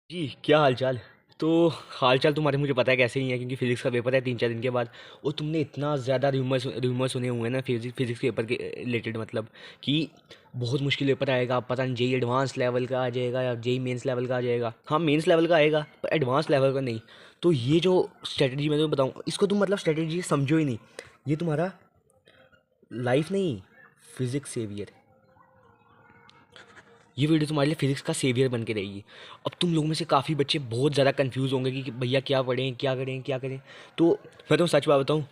जी, क्या हाल चाल। तो हाल चाल तुम्हारे मुझे पता है कैसे ही है, क्योंकि फिजिक्स का पेपर है 3-4 दिन के बाद। और तुमने इतना ज़्यादा र्यूमर सुने हुए हैं ना फिजिक्स पेपर के रिलेटेड, मतलब कि बहुत मुश्किल पेपर आएगा। पता नहीं जेई एडवांस लेवल का आ जाएगा या जेई मेंस लेवल का आ जाएगा। हाँ, मेंस लेवल का आएगा पर एडवांस लेवल का नहीं। तो ये जो स्ट्रेटजी मैं तुम्हें बताऊँ, इसको तुम मतलब स्ट्रेटजी समझो ही नहीं। ये तुम्हारा लाइफ नहीं, फिजिक्स सेवियर। ये वीडियो तुम्हारे लिए फिजिक्स का सेवियर बन के रहेगी। अब तुम लोगों में से काफ़ी बच्चे बहुत ज़्यादा कंफ्यूज होंगे कि भैया क्या पढ़ें, क्या करें, क्या करें। तो मैं तुम्हें सच बात बताऊँ,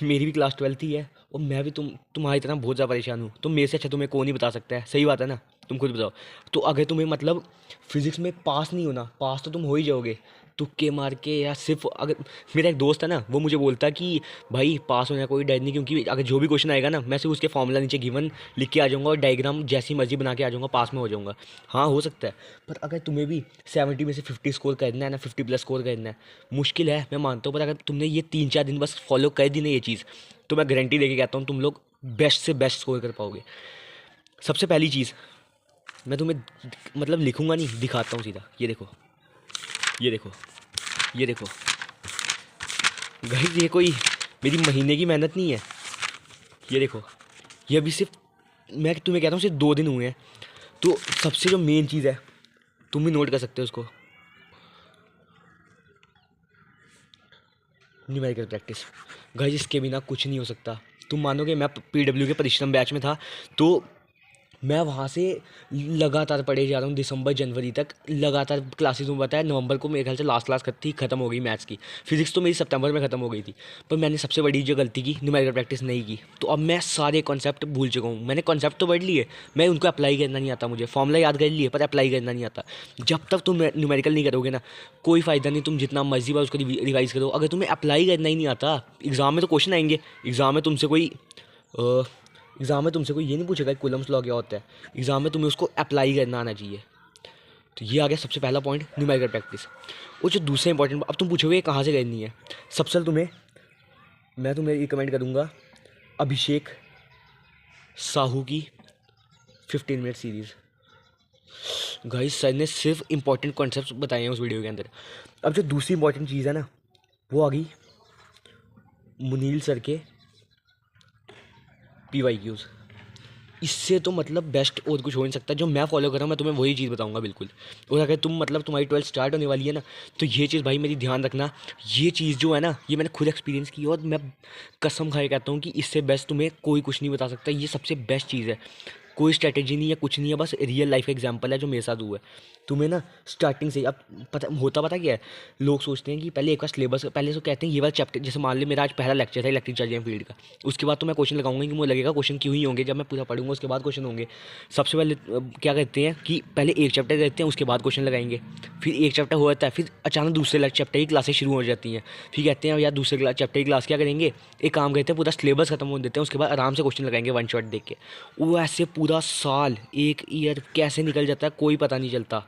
मेरी भी क्लास 12th ही है और मैं भी तुम्हारी तरह बहुत ज़्यादा परेशान हूँ। तो मेरे से अच्छा तुम्हें कौन ही बता सकता है, सही बात है ना। तुम खुद बताओ। तो अगर तुम्हें मतलब फिजिक्स में पास नहीं होना, पास तो तुम हो ही जाओगे तुक्के मार के, या सिर्फ अगर मेरा एक दोस्त है ना, वो मुझे बोलता कि भाई पास होने का कोई डर नहीं, क्योंकि अगर जो भी क्वेश्चन आएगा ना, मैं सिर्फ उसके फॉर्मूला नीचे गिवन लिख के आ जाऊंगा और डायग्राम जैसी मर्जी बना के आ जाऊंगा, पास में हो जाऊंगा। हाँ, हो सकता है। पर अगर तुम्हें भी 70 में से 50 स्कोर करना है ना, 50+ स्कोर करना है, मुश्किल है मैं मानता हूँ। पर अगर तुमने ये 3-4 दिन बस फॉलो कर दी ना ये चीज़, तो मैं गारंटी देके कहता हूँ तुम लोग बेस्ट से बेस्ट स्कोर कर पाओगे। सबसे पहली चीज़ मैं तुम्हें मतलब लिखूंगा नहीं, दिखाता हूँ सीधा। ये देखो, ये देखो, ये देखो। गाइस, ये कोई मेरी महीने की मेहनत नहीं है। ये देखो, ये अभी सिर्फ मैं तुम्हें कहता हूँ सिर्फ 2 दिन हुए हैं। तो सबसे जो मेन चीज़ है, तुम भी नोट कर सकते हो उसको, न्यूमेरिकल प्रैक्टिस। गाइस, इसके बिना कुछ नहीं हो सकता। तुम मानोगे, मैं पीडब्ल्यू के परिश्रम बैच में था, तो मैं वहाँ से लगातार पढ़े जा रहा हूँ दिसंबर जनवरी तक। लगातार क्लासेस में बताया, नवंबर को मेरे ख्याल से लास्ट क्लास ख़त्म हो गई मैथ्स की। फिजिक्स तो मेरी सितंबर में ख़त्म हो गई थी। पर मैंने सबसे बड़ी जो गलती की, न्यूमेरिकल प्रैक्टिस नहीं की। तो अब मैं सारे कॉन्सेप्ट भूल चुका हूँ। मैंने कॉन्सेप्ट तो पढ़ लिए, मैं उनको अप्लाई करना नहीं आता। मुझे फॉर्मूला याद कर लिए पर अप्लाई करना नहीं आता। जब तक तुम न्यूमेरिकल नहीं करोगे ना, कोई फ़ायदा नहीं। तुम जितना मर्जी बार उसको रिवाइज करो, अगर तुम्हें अप्लाई करना ही नहीं आता, एग्ज़ाम में तो क्वेश्चन आएंगे। अ, एग्ज़ाम में तुमसे कोई ये नहीं पूछेगा कि कूलम्स लॉ क्या होता है। एग्ज़ाम में तुम्हें उसको अप्लाई करना आना चाहिए। तो ये आ गया सबसे पहला पॉइंट, न्यूमेरिकल प्रैक्टिस। और जो दूसरा इंपॉर्टेंट, अब तुम पूछोगे कहाँ से करनी है। सबसे पहले मैं तुम्हें रिकमेंड करूँगा अभिषेक साहू की 15 मिनट सीरीज़। गाइस, सर ने सिर्फ इंपॉर्टेंट कॉन्सेप्ट बताए हैं उस वीडियो के अंदर। अब जो दूसरी इंपॉर्टेंट चीज़ है ना, वो आ गई मुनील सर के PYQs। इससे तो मतलब बेस्ट और कुछ हो नहीं सकता। जो मैं फॉलो कर रहा हूँ, मैं तुम्हें वही चीज़ बताऊंगा बिल्कुल। और अगर तुम मतलब तुम्हारी 12th स्टार्ट होने वाली है ना, तो ये चीज़ भाई मेरी ध्यान रखना। ये चीज़ जो है ना, ये मैंने खुद एक्सपीरियंस की, और मैं कसम खाए कहता हूँ कि इससे बेस्ट तुम्हें कोई कुछ नहीं बता सकता। ये सबसे बेस्ट चीज़ है। कोई स्ट्रैटेजी नहीं है, कुछ नहीं है, बस रियल लाइफ का एग्जांपल है जो मेरे साथ हुआ है। तुम्हें ना स्टार्टिंग से अब पता क्या है। लोग सोचते हैं कि पहले एक बार सिलेबस, पहले तो कहते हैं ये वाला चैप्टर, जैसे मान ली मेरा आज पहला लेक्चर था इलेक्ट्रिक चार्जिंग फील्ड का। उसके बाद तो मैं क्वेश्चन लगाऊंगा कि मुझे लगेगा क्वेश्चन क्यों ही होंगे, जब मैं पूरा पढ़ूंगा उसके बाद क्वेश्चन होंगे। सबसे पहले क्या कहते हैं कि पहले एक चैप्टर करते हैं, उसके बाद क्वेश्चन लगाएंगे। फिर एक चैप्टर हो जाता है, फिर अचानक दूसरे चैप्टर की क्लासेस शुरू हो जाती हैं। फिर कहते हैं यार दूसरे चैप्टर की क्लास क्या करेंगे, एक काम करते हैं पूरा सिलेबस खत्म हो देते हैं, उसके बाद आराम से क्वेश्चन लगाएंगे वन शॉट देख के। वो ऐसे पूरा साल, एक ईयर कैसे निकल जाता है कोई पता नहीं चलता।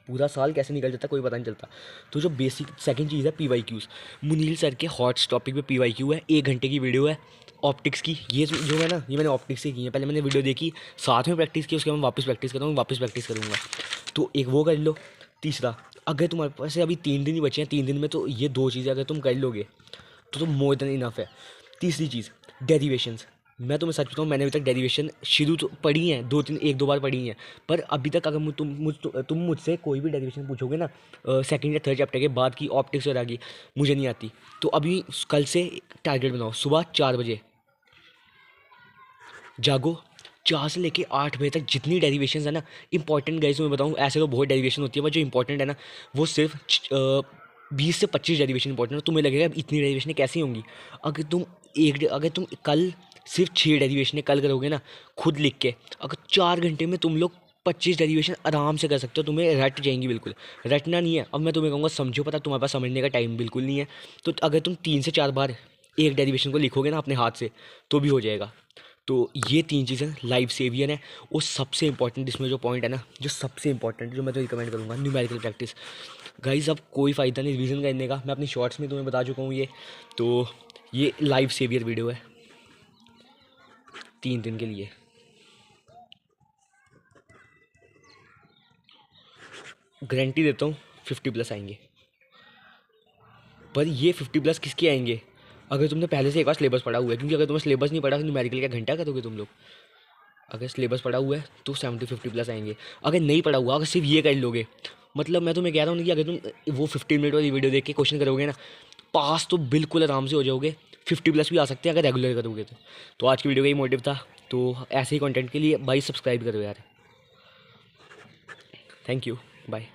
पूरा साल कैसे निकल जाता है कोई पता नहीं चलता। तो जो बेसिक सेकंड चीज़ है, PYQs। मुनील सर के हॉट टॉपिक पे PYQ है, 1 घंटे की वीडियो है ऑप्टिक्स की। ये जो है ना, ये मैंने ऑप्टिक्स से की है। पहले मैंने वीडियो देखी, साथ में प्रैक्टिस की, उसके बाद वापस प्रैक्टिस करूँगा, वापस प्रैक्टिस करूँगा। तो एक वो कर लो। तीसरा, अगर तुम्हारे पास अभी 3 दिन ही बचे हैं, 3 दिन में तो ये 2 चीज़ें अगर तुम कर लोगे तो मोर देन इनफ है। तीसरी चीज़, डेरिवेशंस। मैं तुम्हें सच बताऊँ, मैंने अभी तक डेरिवेशन शुरू तो पढ़ी हैं, 1-2 बार पढ़ी हैं। पर अभी तक अगर तुम मुझसे कोई भी डेरिवेशन पूछोगे ना, सेकंड या थर्ड चैप्टर के बाद की ऑप्टिक्स वगैरह की, मुझे नहीं आती। तो अभी कल से टारगेट बनाओ, सुबह 4 बजे जागो। 4 से लेके 8 बजे तक जितनी डेरिवेशन है ना, इंपॉर्टेंट गाइस मैं बताऊँ, ऐसे तो बहुत डेरिवेशन होती है, पर जो इंपॉर्टेंट है ना, वो सिर्फ 20 से 25 डेरिवेशन इंपॉर्टेंट है। तुम्हें लगेगा इतनी डेरिवेशन कैसी होंगी। अगर तुम कल सिर्फ 6 डेरिवेशन कल करोगे ना, खुद लिख के, अगर 4 घंटे में तुम लोग 25 डेरिवेशन आराम से कर सकते हो। तुम्हें रट जाएंगी बिल्कुल। रटना नहीं है, अब मैं तुम्हें कहूँगा समझो, पता तुम्हारे पास समझने का टाइम बिल्कुल नहीं है। तो अगर तुम 3 से 4 बार एक डेरिवेशन को लिखोगे ना अपने हाथ से, तो भी हो जाएगा। तो ये 3 चीज़ें लाइफ सेवियर है। और सबसे इंपॉर्टेंट इसमें जो पॉइंट है ना, जो सबसे इंपॉर्टेंट जो मैं तो रिकमेंड करूँगा, न्यूमेरिकल प्रैक्टिस। गाइस, अब कोई फ़ायदा नहीं रिवीजन करने का, मैं अपनी शॉर्ट्स में तुम्हें बता चुका हूँ ये। तो ये लाइफ सेवियर वीडियो है 3 दिन के लिए। गारंटी देता हूँ 50+ आएंगे। पर ये 50+ किसके आएंगे? अगर तुमने पहले से एक बार सिलेबस पढ़ा हुआ है, क्योंकि अगर तुम्हें सिलेबस नहीं पढ़ा तो न्यूमेरिकल क्या घंटा करोगे तुम लोग। अगर सिलेबस पढ़ा हुआ है तो 70-50+ आएंगे। अगर नहीं पढ़ा हुआ, अगर सिर्फ ये कर लोगे, मतलब मैं तुम्हें कह रहा हूँ कि अगर तुम वो 15 मिनट वाली वीडियो देख के क्वेश्चन करोगे ना, पास तो बिल्कुल आराम से हो जाओगे। 50+ भी आ सकते हैं अगर रेगुलर करोगे तो आज की वीडियो का ही मोटिव था। तो ऐसे ही कंटेंट के लिए भाई सब्सक्राइब करो यार। Thank you, bye.